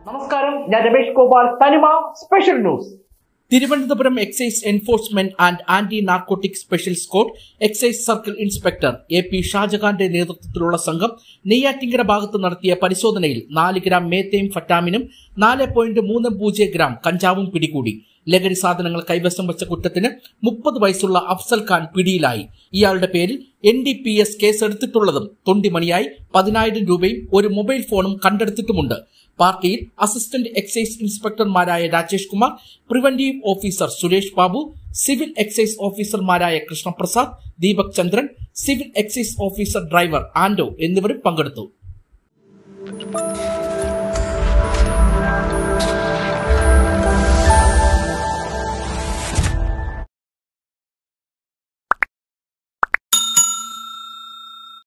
നമസ്കാരം, ഞാൻ Ramesh Gopal. Thanima special news. Thiruvananthapuram excise enforcement and anti narcotic special squad excise circle inspector AP ഷാജഹാന്റെ നേതൃത്വത്തിലുള്ള സംഘം നെയ്യാറ്റിങ്കര ഭാഗത്ത് നടത്തിയ പരിശോധനയിൽ 4 ഗ്രാം മേത്തയും ഫറ്റാമിനും 4.30 ഗ്രാം കഞ്ചാവും പിടികൂടി. ലഹരി സാധനങ്ങൾ കൈവശം വെച്ച കുറ്റത്തിന് 30 വയസ്സുള്ള അഫ്സൽ ഖാൻ പിടിയിലായി. ഇയാളുടെ പേരിൽ NDPS കേസെടുത്തിട്ടുള്ളതും തൊണ്ടിമണിയായി 10,000 രൂപയും ഒരു മൊബൈൽ ഫോണും കണ്ടെടുത്തിട്ടുമുണ്ട്. പാർട്ടിയിൽ അസിസ്റ്റന്റ് എക്സൈസ് ഇൻസ്പെക്ടർമാരായ Rajesh Kumar, preventive officer Suresh Babu, civil excise ഓഫീസർമാരായ Krishnaprasad, Deepak Chandran, civil excise officer driver ആൻഡോ എന്നിവരും പങ്കെടുത്തു.